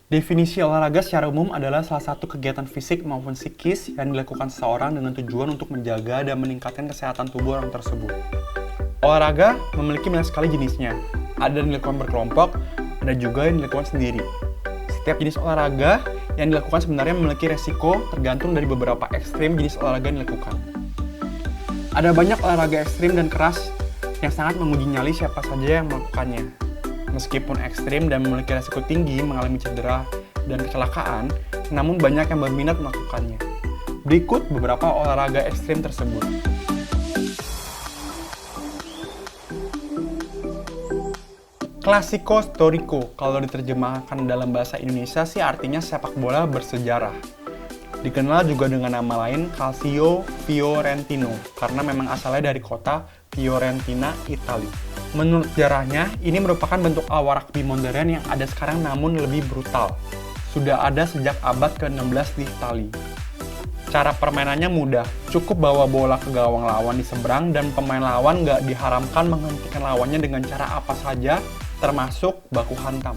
Definisi olahraga secara umum adalah salah satu kegiatan fisik maupun psikis yang dilakukan seseorang dengan tujuan untuk menjaga dan meningkatkan kesehatan tubuh orang tersebut. Olahraga memiliki banyak sekali jenisnya. Ada yang dilakukan berkelompok, ada juga yang dilakukan sendiri. Setiap jenis olahraga yang dilakukan sebenarnya memiliki resiko tergantung dari beberapa ekstrim jenis olahraga yang dilakukan. Ada banyak olahraga ekstrim dan keras yang sangat menguji nyali siapa saja yang melakukannya. Meskipun ekstrim dan memiliki resiko tinggi mengalami cedera dan kecelakaan, namun banyak yang berminat melakukannya. Berikut beberapa olahraga ekstrim tersebut. Klasiko Storico, kalau diterjemahkan dalam bahasa Indonesia sih artinya sepak bola bersejarah. Dikenal juga dengan nama lain Calcio Fiorentino, karena memang asalnya dari kota Fiorentina, Italia. Menurut sejarahnya, ini merupakan bentuk awal rugby modern yang ada sekarang namun lebih brutal. Sudah ada sejak abad ke-16 di Italia. Cara permainannya mudah, cukup bawa bola ke gawang lawan di seberang dan pemain lawan nggak diharamkan menghentikan lawannya dengan cara apa saja, termasuk baku hantam.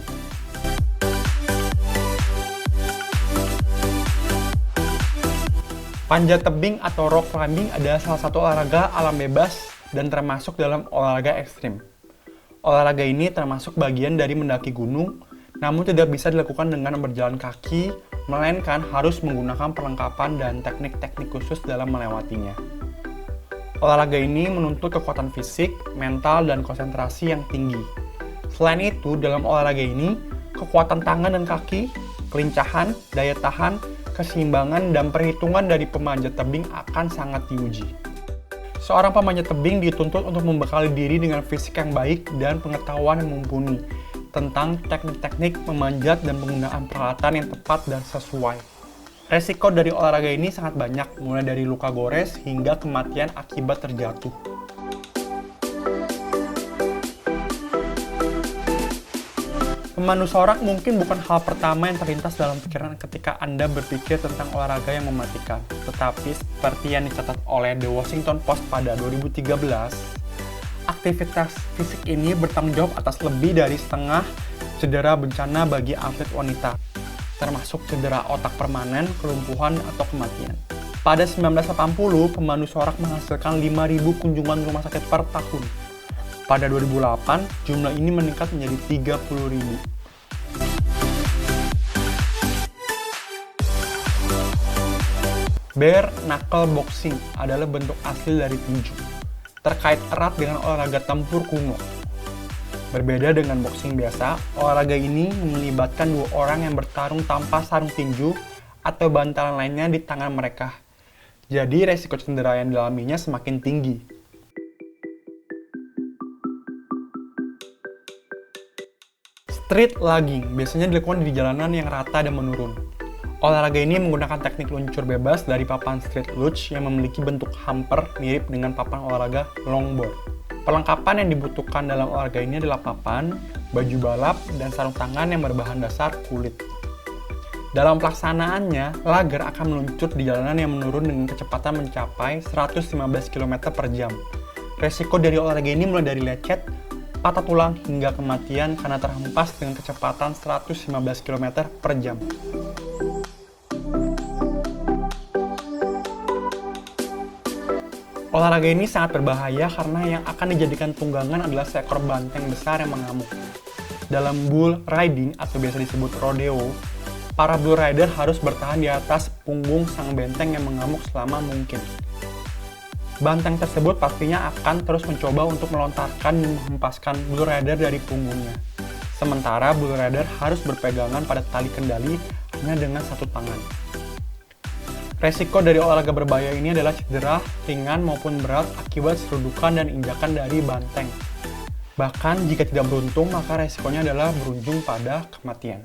Panjat tebing atau rock climbing adalah salah satu olahraga alam bebas dan termasuk dalam olahraga ekstrim. Olahraga ini termasuk bagian dari mendaki gunung, namun tidak bisa dilakukan dengan berjalan kaki, melainkan harus menggunakan perlengkapan dan teknik-teknik khusus dalam melewatinya. Olahraga ini menuntut kekuatan fisik, mental, dan konsentrasi yang tinggi. Selain itu, dalam olahraga ini, kekuatan tangan dan kaki, kelincahan, daya tahan, keseimbangan, dan perhitungan dari pemanjat tebing akan sangat diuji. Seorang pemanjat tebing dituntut untuk membekali diri dengan fisik yang baik dan pengetahuan yang mumpuni tentang teknik-teknik memanjat dan penggunaan peralatan yang tepat dan sesuai. Resiko dari olahraga ini sangat banyak, mulai dari luka gores hingga kematian akibat terjatuh. Memandu sorak mungkin bukan hal pertama yang terlintas dalam pikiran ketika Anda berpikir tentang olahraga yang mematikan. Tetapi seperti yang dicatat oleh The Washington Post pada 2013, aktivitas fisik ini bertanggung jawab atas lebih dari setengah cedera bencana bagi atlet wanita, termasuk cedera otak permanen, kelumpuhan, atau kematian. Pada 1980, pemandu sorak menghasilkan 5.000 kunjungan rumah sakit per tahun. Pada 2008, jumlah ini meningkat menjadi 30.000. Bare knuckle boxing adalah bentuk asli dari tinju, terkait erat dengan olahraga tempur kuno. Berbeda dengan boxing biasa, olahraga ini melibatkan dua orang yang bertarung tanpa sarung tinju atau bantalan lainnya di tangan mereka. Jadi resiko cedera yang dialaminya semakin tinggi. Street lugging biasanya dilakukan di jalanan yang rata dan menurun. Olahraga ini menggunakan teknik luncur bebas dari papan street luge yang memiliki bentuk hamper mirip dengan papan olahraga longboard. Perlengkapan yang dibutuhkan dalam olahraga ini adalah papan, baju balap, dan sarung tangan yang berbahan dasar kulit. Dalam pelaksanaannya, lugger akan meluncur di jalanan yang menurun dengan kecepatan mencapai 115 km per jam. Resiko dari olahraga ini mulai dari lecet, patah tulang, hingga kematian karena terhempas dengan kecepatan 115 km per jam. Olahraga ini sangat berbahaya karena yang akan dijadikan tunggangan adalah seekor banteng besar yang mengamuk. Dalam bull riding atau biasa disebut rodeo, para bull rider harus bertahan di atas punggung sang benteng yang mengamuk selama mungkin. Banteng tersebut pastinya akan terus mencoba untuk melontarkan dan menghempaskan bull rider dari punggungnya. Sementara bull rider harus berpegangan pada tali kendali hanya dengan satu tangan. Resiko dari olahraga berbahaya ini adalah cedera ringan maupun berat akibat serudukan dan injakan dari banteng. Bahkan jika tidak beruntung, maka resikonya adalah berujung pada kematian.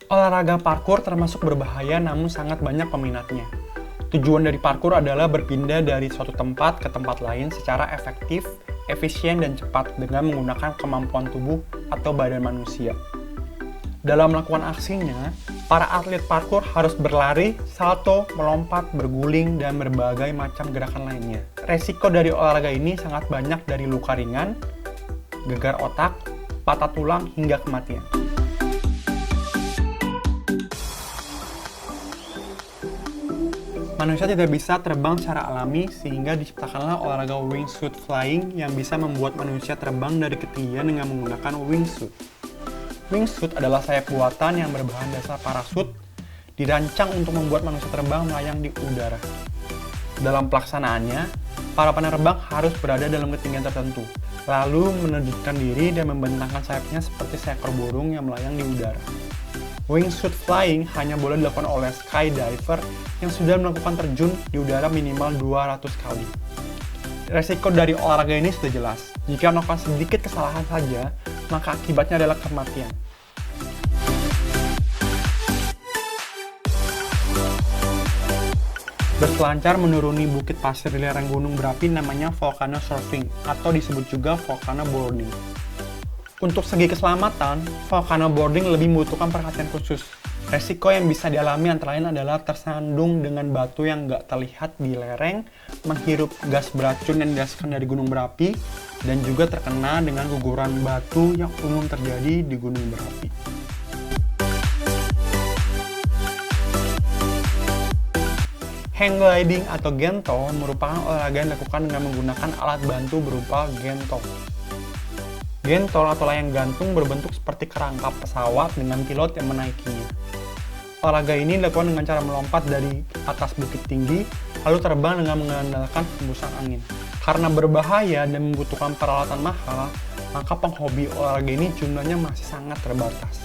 Olahraga parkour termasuk berbahaya namun sangat banyak peminatnya. Tujuan dari parkour adalah berpindah dari suatu tempat ke tempat lain secara efektif, efisien, dan cepat dengan menggunakan kemampuan tubuh atau badan manusia. Dalam melakukan aksinya, para atlet parkour harus berlari, salto, melompat, berguling, dan berbagai macam gerakan lainnya. Resiko dari olahraga ini sangat banyak dari luka ringan, gegar otak, patah tulang, hingga kematian. Manusia tidak bisa terbang secara alami sehingga diciptakanlah olahraga wingsuit flying yang bisa membuat manusia terbang dari ketinggian dengan menggunakan wingsuit. Wingsuit adalah sayap buatan yang berbahan dasar parasut, dirancang untuk membuat manusia terbang melayang di udara. Dalam pelaksanaannya, para penerbang harus berada dalam ketinggian tertentu, lalu menundukkan diri dan membentangkan sayapnya seperti seekor burung yang melayang di udara. Wingsuit flying hanya boleh dilakukan oleh skydiver yang sudah melakukan terjun di udara minimal 200 kali. Resiko dari olahraga ini sudah jelas. Jika melakukan sedikit kesalahan saja, maka akibatnya adalah kematian. Berselancar menuruni bukit pasir di lereng gunung berapi namanya volcano surfing atau disebut juga volcano boarding. Untuk segi keselamatan, volcano boarding lebih membutuhkan perhatian khusus. Resiko yang bisa dialami antara lain adalah tersandung dengan batu yang nggak terlihat di lereng, menghirup gas beracun yang dihasilkan dari gunung berapi, dan juga terkena dengan guguran batu yang umum terjadi di gunung berapi. Hang gliding atau gentol merupakan olahraga yang dilakukan dengan menggunakan alat bantu berupa gentol. Gentol atau layang gantung berbentuk seperti kerangka pesawat dengan pilot yang menaikinya. Olahraga ini dilakukan dengan cara melompat dari atas bukit tinggi, lalu terbang dengan mengandalkan hembusan angin. Karena berbahaya dan membutuhkan peralatan mahal, maka penghobi olahraga ini jumlahnya masih sangat terbatas.